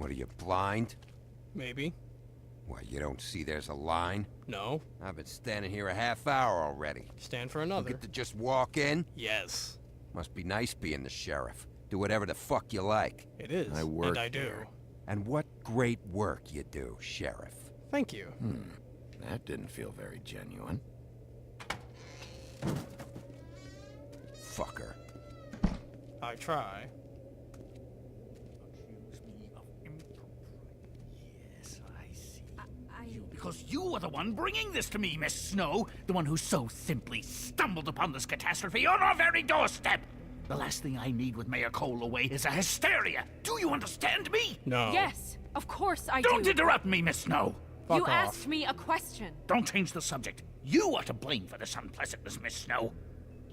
What are you, blind? Maybe. What, you don't see there's a line? No. I've been standing here a half hour already. Stand for You another. get to just walk in? Yes. Must be nice being the sheriff. Do whatever the fuck you like. It is. I work and I do. here. And what great work you do, Sheriff. Thank you. That didn't feel very genuine. Fucker. I try. Yes, I see. Because you are the one bringing this to me, Miss Snow. The one who so simply stumbled upon this catastrophe on our very doorstep. The last thing I need with Mayor Cole away is a hysteria. Do you understand me? No. Yes, of course I Don't do. interrupt me, Miss Snow. Fuck You off. asked me a question. Don't change the subject. You are to blame for this unpleasantness, Miss Snow.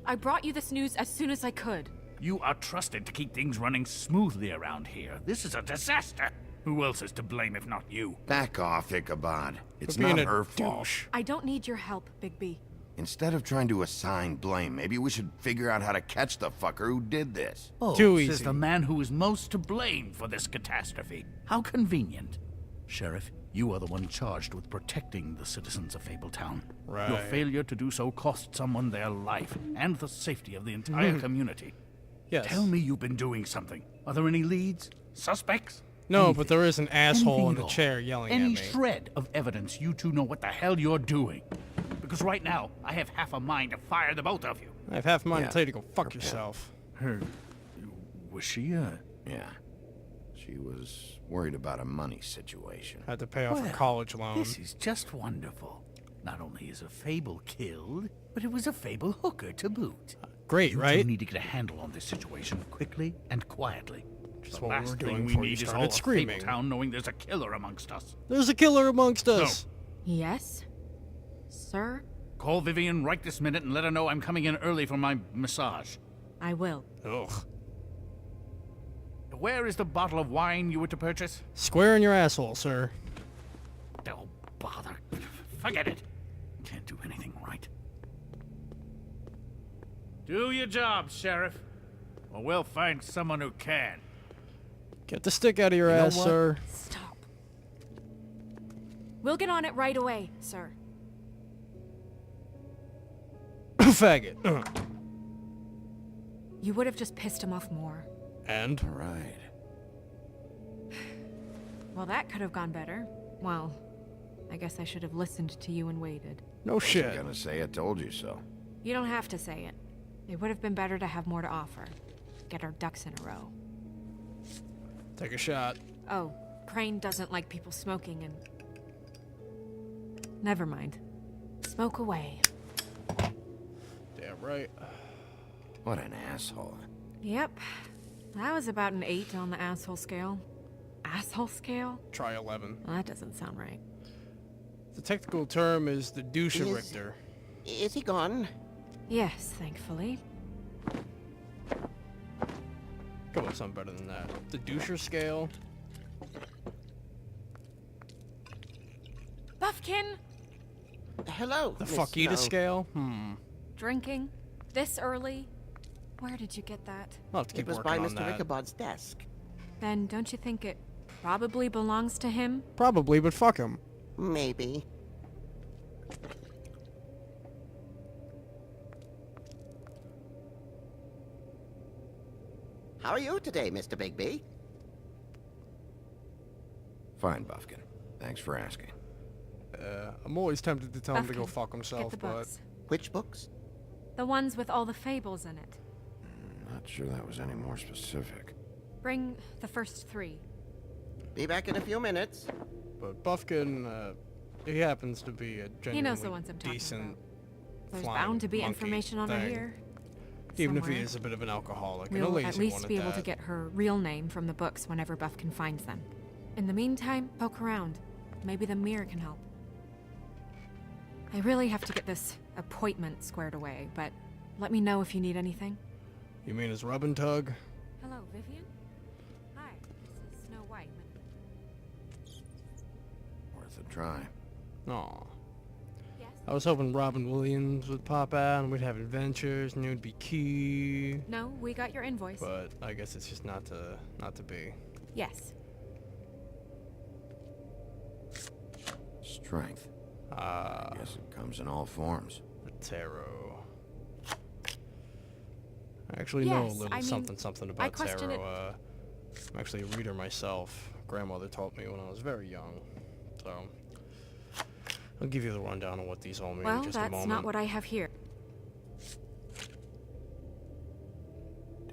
I brought you this news as soon as I could. You are trusted to keep things running smoothly around here. This is a disaster. Who else is to blame if not you? Back off, Ichabod. It's For being not a her fault. douche. I don't need your help, Bigby. Instead of trying to assign blame, maybe we should figure out how to catch the fucker who did this. Oh, Too says easy. the man who is most to blame for this catastrophe. How convenient. Sheriff, you are the one charged with protecting the citizens of Fabletown. Right. Your failure to do so cost someone their life and the safety of the entire community. Yes. Tell me you've been doing something. Are there any leads? Suspects? No, Anything. but there is an asshole Anything in at the all. chair yelling Any at me. shred of evidence you two know what the hell you're doing. Because right now, I have half a mind to fire the both of you. I have half a mind Yeah. to tell you to go fuck yourself. Was she, Yeah. She was worried about a money situation. Had to pay off Well, a college loan. This is just wonderful. Not only is a fable killed, but it was a fable hooker to boot. Great, You two right? need to get a handle on this situation quickly and quietly. Just The what we last were thing doing we before you need is started all of screaming. Fabletown knowing there's a killer amongst us. There's a killer amongst us. Yes? Sir? Call Vivian right this minute and let her know I'm coming in early for my massage. I will. Ugh. Where is the bottle of wine you were to purchase? Square in your asshole, sir. Oh, bother. Forget it. Can't do anything right. Do your job, Sheriff. Or we'll find someone who can. Get the stick out of your You know ass, what? sir. Stop. We'll get on it right away, sir. Faggot. You would have just pissed him off more. And? All right. Well, that could have gone better. Well, I guess I should have listened to you and waited. No shit. I'm gonna say I told you so. You don't have to say it. It would have been better to have more to offer. Get our ducks in a row. Take a shot. Oh, Crane doesn't like people smoking and... Never mind. Smoke away. Damn right. What an asshole. Yep. That was about an 8 on the asshole scale. Asshole scale? Try 11. Well, that doesn't sound right. The technical term is the douche Richter. Is he gone? Yes, thankfully. Come on, something better than that. The doucher scale. Buffkin! Hello. The Miss fuckita Snow. scale. Drinking? This early? Where did you get that? I'll have to keep It was working by on Mr. that. Ichabod's desk. Then don't you think it probably belongs to him? Probably, but fuck him. Maybe. How are you today, Mr. Bigby? Fine, Buffkin. Thanks for asking. I'm always tempted to tell him to go Buffkin, fuck Get himself, the but books. Which books? The ones with all the fables in it. Not sure that was any more specific. Bring the first 3. Be back in a few minutes. Buffkin, he happens to be a genuinely He knows the ones I'm talking decent about. There's flying bound to be monkey information on her thing. here. Even if he somewhere. is a bit of an alcoholic and a We'll lazy at least one be at able to that. get her real name from the books whenever Buffkin finds them. In the meantime, poke around. Maybe the mirror can help. I really have to get this appointment squared away, but let me know if you need anything. You mean his rub and tug? Hello, Vivian? Hi, this is Snow White. Worth a try. Aw. Yes? I was hoping Robin Williams would pop out and we'd have adventures and it would be key. No, we got your invoice. But I guess it's just not to be. Yes. Strength. I guess it comes in all forms. The tarot. I actually know a Yes, little I mean, something I about question tarot. I'm actually a reader myself. Grandmother taught me when I was very young. So, I'll give you the rundown on what these all mean Well, in just a that's moment. not what I have here.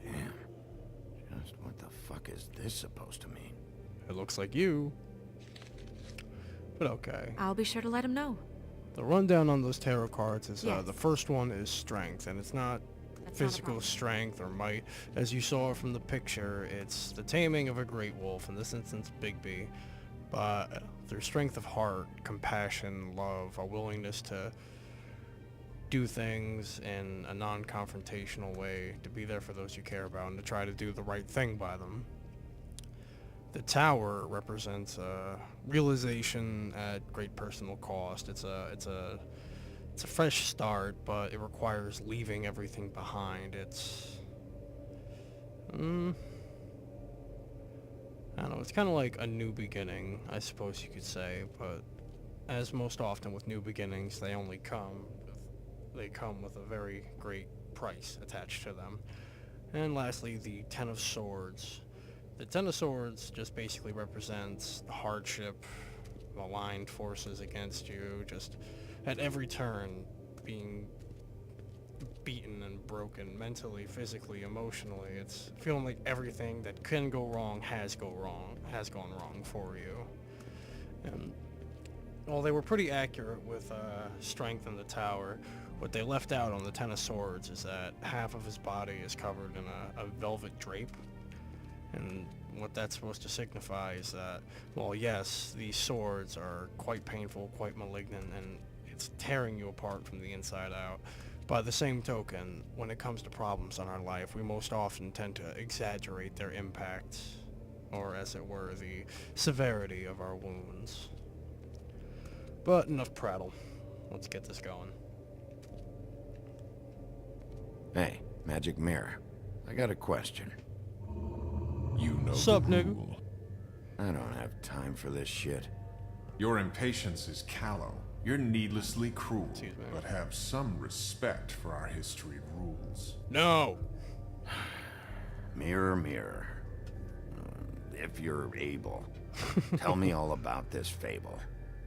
Damn. Just what the fuck is this supposed to mean? It looks like you. But okay. I'll be sure to let him know. The rundown on those tarot cards is Yes. the first one is strength, and it's not That's not a physical problem. strength or might. As you saw from the picture, it's the taming of a great wolf, in this instance Bigby, but through strength of heart, compassion, love, a willingness to do things in a non-confrontational way, to be there for those you care about, and to try to do the right thing by them. The tower represents a realization at great personal cost. It's a fresh start, but it requires leaving everything behind. It's I don't know, it's kind of like a new beginning, I suppose you could say, but as most often with new beginnings, they come with a very great price attached to them. And lastly, the Ten of Swords. The Ten of Swords just basically represents the hardship, aligned forces against you, just at every turn being beaten and broken mentally, physically, emotionally. It's feeling like everything that can go wrong has gone wrong for you. And well, they were pretty accurate with strength in the tower. What they left out on the Ten of Swords is that half of his body is covered in a velvet drape. And what that's supposed to signify is that, well, yes, these swords are quite painful, quite malignant, and it's tearing you apart from the inside out. By the same token, when it comes to problems in our life, we most often tend to exaggerate their impact, or as it were, the severity of our wounds. But enough prattle. Let's get this going. Hey, magic mirror. I got a question. You know Sup, the nigga? rule. I don't have time for this shit. Your impatience is callow. You're needlessly cruel. Excuse me. But have some respect for our history of rules. No! Mirror, mirror. If you're able, tell me all about this fable.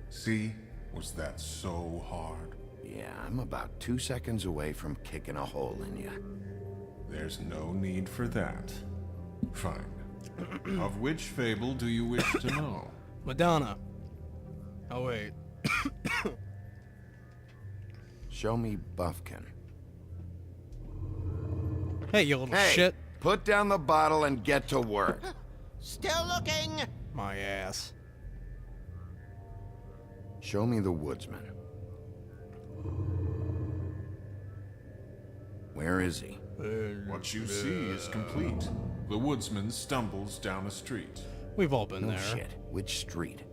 See? Was that so hard? Yeah, I'm about 2 seconds away from kicking a hole in you. There's no need for that. Fine. Of which fable do you wish to know? Madonna. Oh, wait. Show me Buffkin. Hey, you little Hey, shit. put down the bottle and get to work. Still looking. My ass. Show me the woodsman. Where is he? What you see is complete. The woodsman stumbles down a street. We've all been No there. shit. Which street?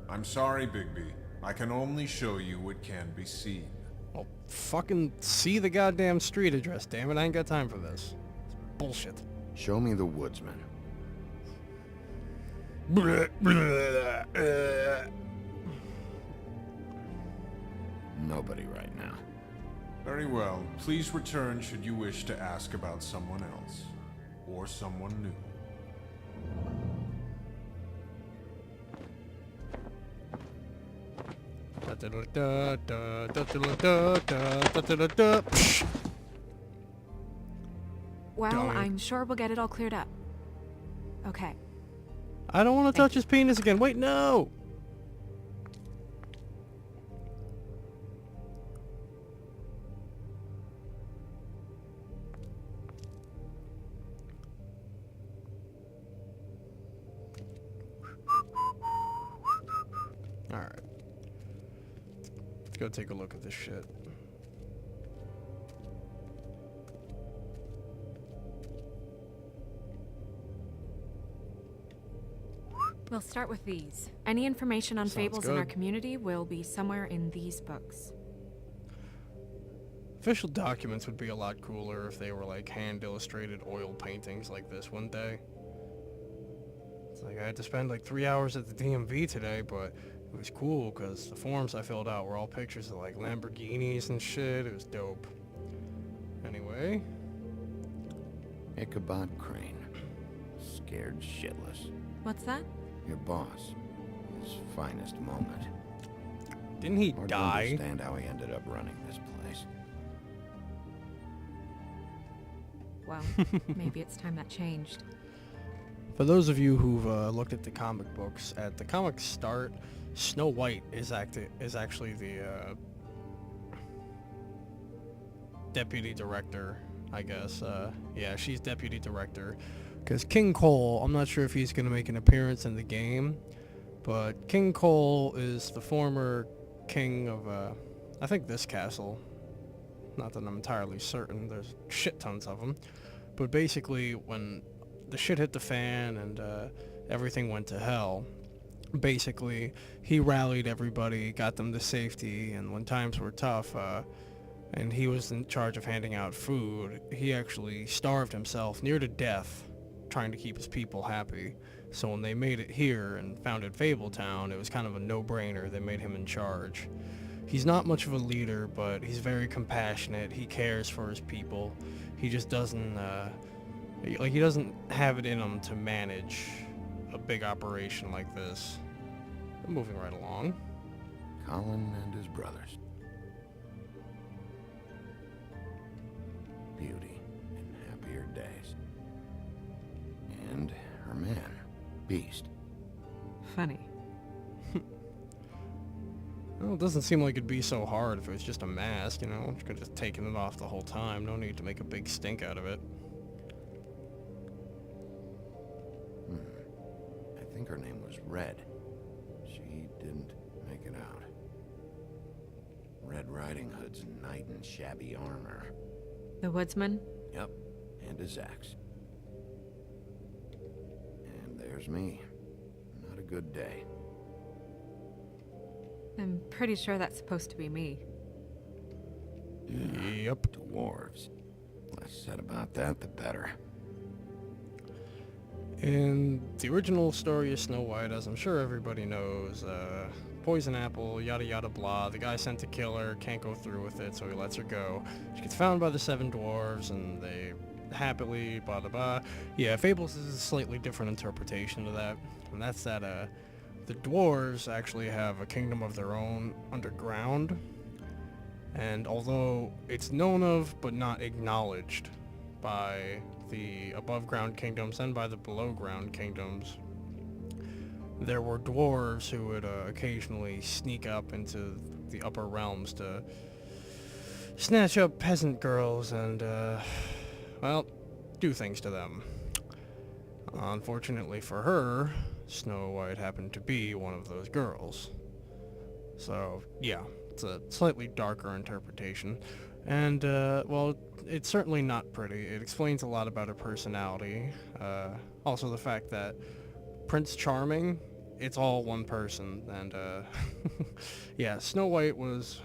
I'm sorry, Bigby. I can only show you what can be seen. Well, fucking see the goddamn street address, damn it. I ain't got time for this. It's bullshit. Show me the woodsman. Nobody right now. Very well. Please return should you wish to ask about someone else. Or someone new. Well, Dummy. I'm sure we'll get it all cleared up. Okay. I don't want to touch his penis again. Wait, no! Alright. Let's go take a look at this shit. We'll start with these. Any information on Sounds fables in our good. community will be somewhere in these books. Official documents would be a lot cooler if they were like hand-illustrated oil paintings like this one day. It's like I had to spend like 3 hours at the DMV today, but It was cool because the forms I filled out were all pictures of like Lamborghinis and shit. It was dope. Anyway, Ichabod Crane. Scared shitless. What's that? Your boss. His finest moment. didn't he Hard to die? understand how he ended up running this place. Well, maybe it's time that changed. For those of you who've looked at the comic books, at the comic start, Snow White is actually the deputy director, I guess. Yeah, she's deputy director. Because King Cole, I'm not sure if he's going to make an appearance in the game, but King Cole is the former king of, I think this castle. Not that I'm entirely certain, there's shit tons of them. But basically, when the shit hit the fan and everything went to hell, basically, he rallied everybody, got them to safety, and when times were tough, and he was in charge of handing out food, he actually starved himself near to death trying to keep his people happy. So when they made it here and founded Fabletown, it was kind of a no-brainer. They made him in charge. He's not much of a leader, but he's very compassionate. He cares for his people. He just doesn't, he doesn't have it in him to manage a big operation like this. I'm moving right along. Colin and his brothers. Beauty in happier days. And her man, Beast. Funny. Well, it doesn't seem like it'd be so hard if it was just a mask, you know? You could have just taken it off the whole time. No need to make a big stink out of it. I think her name was Red. She didn't make it out. Red Riding Hood's knight in shabby armor. The woodsman? Yep, and his axe. And there's me. Not a good day. I'm pretty sure that's supposed to be me. Yep. Dwarves. Less said about that, the better. In the original story of Snow White, as I'm sure everybody knows, poison apple, yada yada blah, the guy sent to kill her, can't go through with it, so he lets her go. She gets found by the 7 dwarves, and they happily, blah blah blah. Yeah, Fables is a slightly different interpretation of that, and that's that, the dwarves actually have a kingdom of their own underground, and although it's known of but not acknowledged by the above-ground kingdoms and by the below-ground kingdoms, there were dwarves who would occasionally sneak up into the upper realms to snatch up peasant girls and, well, do things to them. Unfortunately for her, Snow White happened to be one of those girls. So, yeah, it's a slightly darker interpretation. And, well, it's certainly not pretty. It explains a lot about her personality. Also the fact that Prince Charming, it's all one person. And, yeah, Snow White was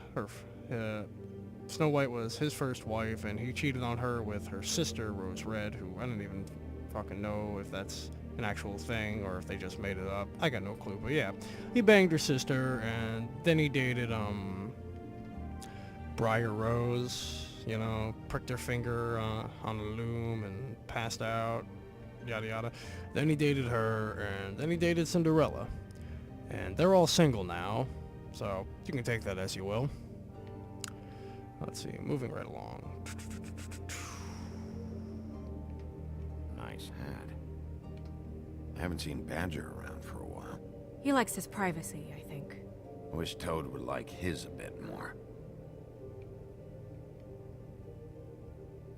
his first wife, and he cheated on her with her sister, Rose Red, who I don't even fucking know if that's an actual thing or if they just made it up. I got no clue, but yeah. He banged her sister, and then he dated, Briar Rose, you know, pricked her finger on a loom and passed out, yada yada. Then he dated her, and then he dated Cinderella. And they're all single now, so you can take that as you will. Let's see, moving right along. Nice hat. I haven't seen Badger around for a while. He likes his privacy, I think. I wish Toad would like his a bit more.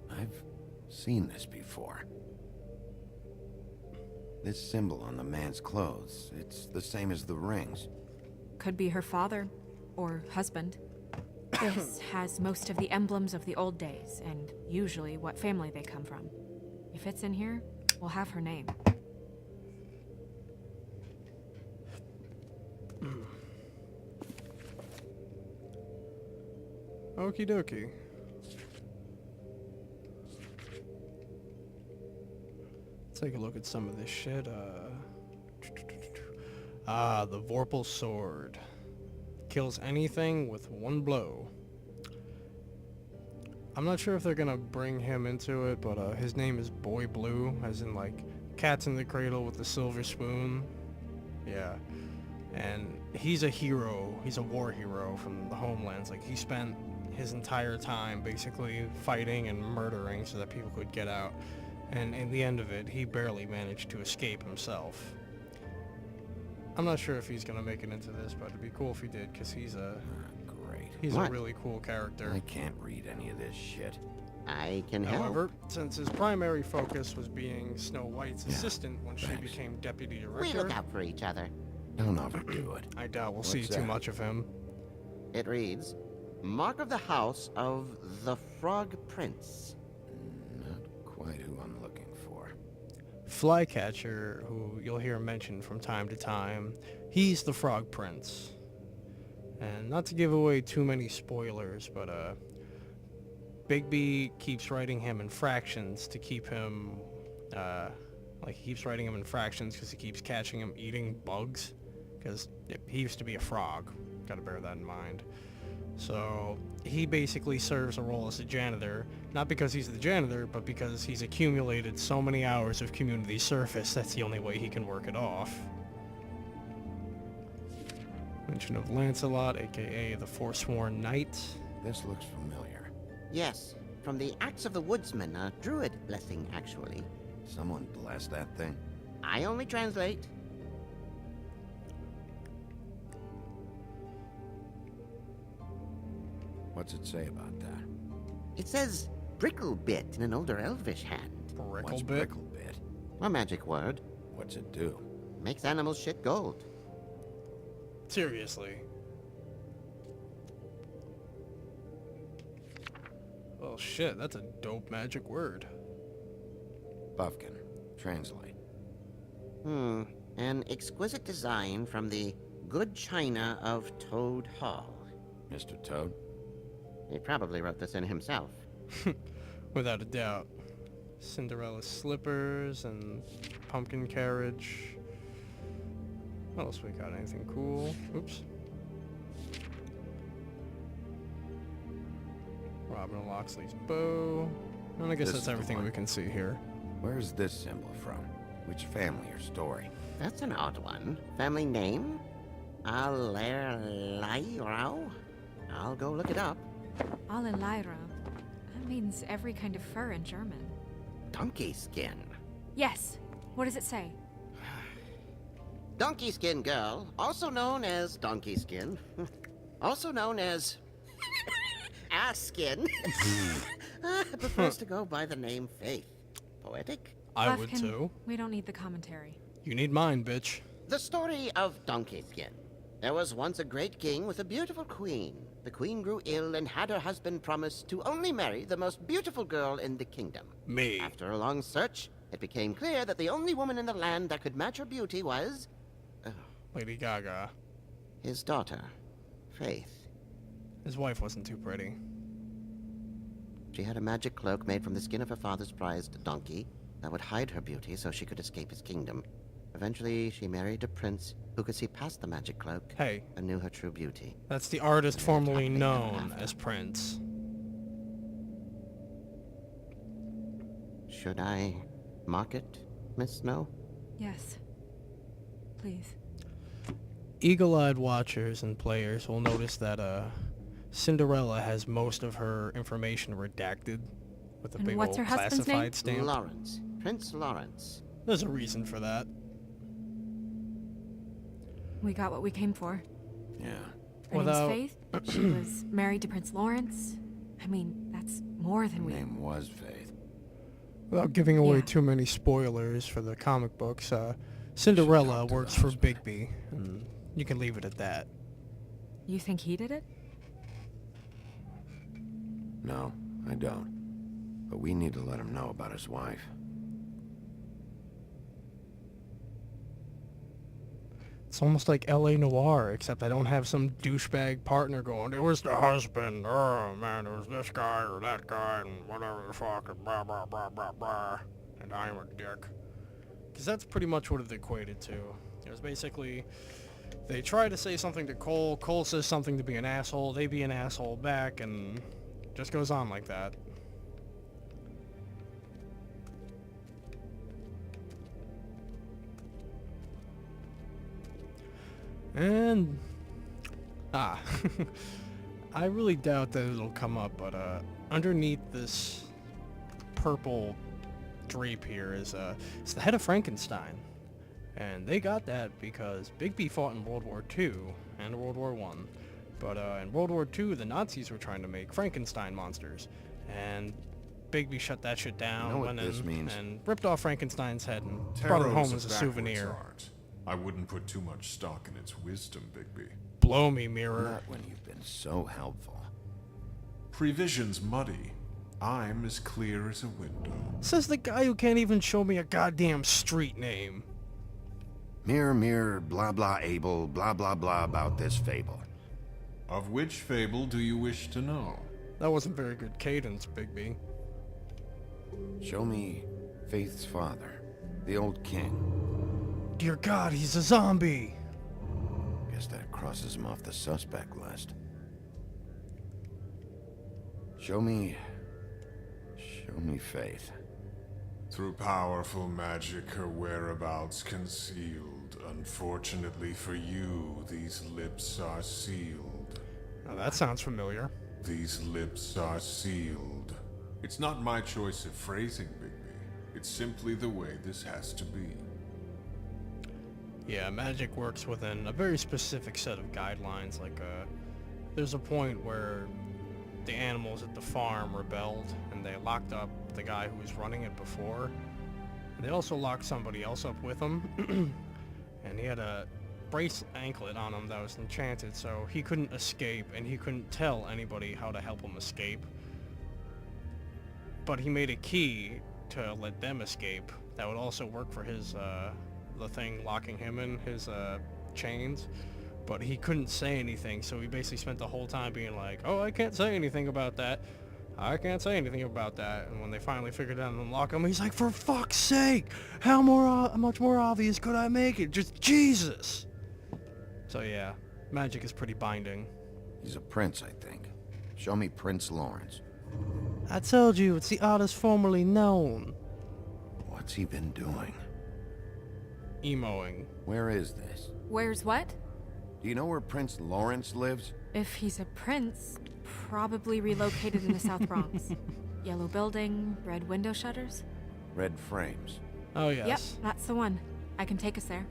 I've seen this before. This symbol on the man's clothes, it's the same as the rings. Could be her father, or husband. This has most of the emblems of the old days, and usually what family they come from. If it's in here, we'll have her name. Okie dokie. Take a look at some of this shit. Ah, the Vorpal Sword. Kills anything with one blow. I'm not sure if they're gonna bring him into it, but his name is Boy Blue, as in like Cats in the Cradle with the silver spoon. Yeah. And he's a hero. He's a war hero from the homelands. Like, he spent his entire time basically fighting and murdering so that people could get out. And in the end of it, he barely managed to escape himself. I'm not sure if he's gonna make it into this, but it'd be cool if he did, because he's a Great. really cool character. I can't read any of this shit. I can help. However, since his primary focus was being Snow White's assistant when she thanks. became deputy director, We look out for each other. Don't overdo it. I doubt we'll see What's too that? much of him. It reads, Mark of the House of the Frog Prince. Not quite who I'm looking for. Flycatcher, who you'll hear mentioned from time to time, he's the Frog Prince. And not to give away too many spoilers, but Bigby keeps writing him in fractions to keep him, he keeps writing him in fractions because he keeps catching him eating bugs, because he used to be a frog. Gotta bear that in mind. So he basically serves a role as a janitor, not because he's the janitor, but because he's accumulated so many hours of community service, that's the only way he can work it off. Mention of Lancelot, aka the Forsworn Knight. This looks familiar. Yes, from the Axe of the Woodsman, a druid blessing, actually. Someone bless that thing. I only translate. What's it say about that? It says Bricklebit in an older elvish hand. What's Bricklebit. Bricklebit? A magic word. What's it do? Makes animals shit gold. Seriously. Well, shit, that's a dope magic word. Buffkin. Translate. An exquisite design from the good china of Toad Hall. Mr. Toad? He probably wrote this in himself. Without a doubt. Cinderella's slippers and pumpkin carriage. What else we got? Anything cool? Oops. Robin Loxley's bow. And I guess This that's is the everything one. we can see here. Where's this symbol from? Which family or story? That's an odd one. Family name? Allerleirauh? I'll go look it up. Allelaira. That means every kind of fur in German. Donkey skin. Yes. What does it say? Donkey skin girl, also known as donkey skin, also known as ass skin, prefers to go by the name Faith. Poetic? I would Buffkin, too. We don't need the commentary. You need mine, bitch. The story of Donkey Skin. There was once a great king with a beautiful queen. The queen grew ill and had her husband promise to only marry the most beautiful girl in the kingdom. Me. After a long search, it became clear that the only woman in the land that could match her beauty was Lady Gaga. his daughter, Faith. His wife wasn't too pretty. She had a magic cloak made from the skin of her father's prized donkey that would hide her beauty so she could escape his kingdom. Eventually, she married a prince who could see past the magic cloak Hey, and knew her true beauty. that's the artist formerly happily ever known after. as Prince. Should I mark it, Miss Snow? Yes. Please. Eagle-eyed watchers and players will notice that Cinderella has most of her information redacted with a And big what's old her husband's classified name? stamp. Lawrence. Prince Lawrence. There's a reason for that. We got what we came for. Yeah. Her Without- name's Faith. She was married to Prince Lawrence. I mean, that's more than Her we... name was Faith. Without giving away Yeah. too many spoilers for the comic books, Cinderella talk to works the for husband. Bigby, and you can leave it at that. You think he did it? No, I don't. But we need to let him know about his wife. It's almost like L.A. Noire, except I don't have some douchebag partner going, it was the husband, oh man, it was this guy or that guy, and whatever the fuck, and blah blah blah blah blah, and I'm a dick. Because that's pretty much what it equated to. It was basically, they try to say something to Cole, Cole says something to be an asshole, they be an asshole back, and just goes on like that. And I really doubt that it'll come up, but underneath this purple drape here is it's the head of Frankenstein, and they got that because Bigby fought in World War II and World War I, but in World War II the Nazis were trying to make Frankenstein monsters, and Bigby shut that shit down, You know what went this in means? and ripped off Frankenstein's head and brought it Tarot's home as a backwards souvenir. art. I wouldn't put too much stock in its wisdom, Bigby. Blow me, mirror. Not when you've been so helpful. Prevision's muddy. I'm as clear as a window. Says the guy who can't even show me a goddamn street name. Mirror, mirror, blah blah able, blah blah blah about this fable. Of which fable do you wish to know? That wasn't very good cadence, Bigby. Show me Faith's father, the old king. Dear God, he's a zombie! Guess that crosses him off the suspect list. Show me Faith. Through powerful magic, her whereabouts concealed. Unfortunately for you, these lips are sealed. Now that sounds familiar. These lips are sealed. It's not my choice of phrasing, Bigby. It's simply the way this has to be. Yeah, magic works within a very specific set of guidelines. Like, there's a point where the animals at the farm rebelled, and they locked up the guy who was running it before. And they also locked somebody else up with him, and he had a brace anklet on him that was enchanted, so he couldn't escape, and he couldn't tell anybody how to help him escape. But he made a key to let them escape that would also work for his, the thing locking him in his chains, but he couldn't say anything, so he basically spent the whole time being like, oh, I can't say anything about that, I can't say anything about that. And when they finally figured out and unlock him, he's like, for fuck's sake, how much more obvious could I make it? Just Jesus. So yeah, magic is pretty binding. He's a prince, I think. Show me Prince Lawrence. I told you, it's the artist formerly known. What's he been doing? Emoing. Where is this? Where's what? Do you know where Prince Lawrence lives? If he's a prince, probably relocated in the South Bronx. Yellow building, red window shutters. Red frames. Oh yes. Yep, that's the one. I can take us there.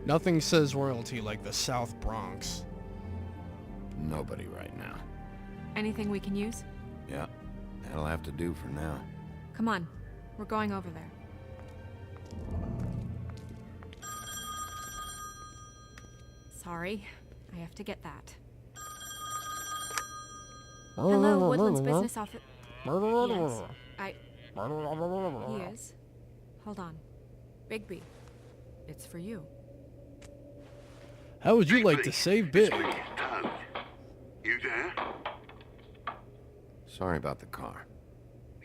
Nothing says royalty like the South Bronx. Nobody right now. Anything we can use? Yeah, that'll have to do for now. Come on, we're going over there. Sorry, I have to get that. Hello, Woodlands Business Office. Yes, He is. Hold on. Bigby, it's for you. How would you like to save big? You there? Sorry about the car.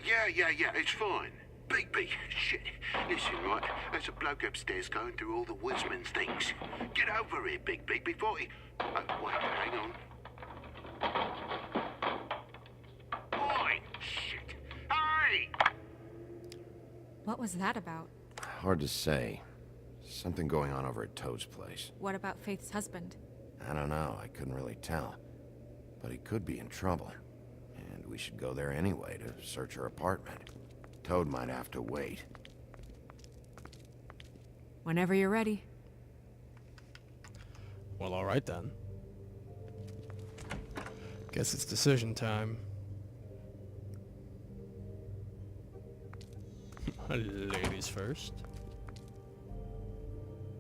Yeah, it's fine. Big, shit. Listen, right, there's a bloke upstairs going through all the woodsman's things. Get over here, Big, before he... wait, hang on. Oi, shit. Hey! What was that about? Hard to say. Something going on over at Toad's place. What about Faith's husband? I don't know, I couldn't really tell. But he could be in trouble. And we should go there anyway to search her apartment. Toad might have to wait. Whenever you're ready. Well, alright then. Guess it's decision time. Ladies first.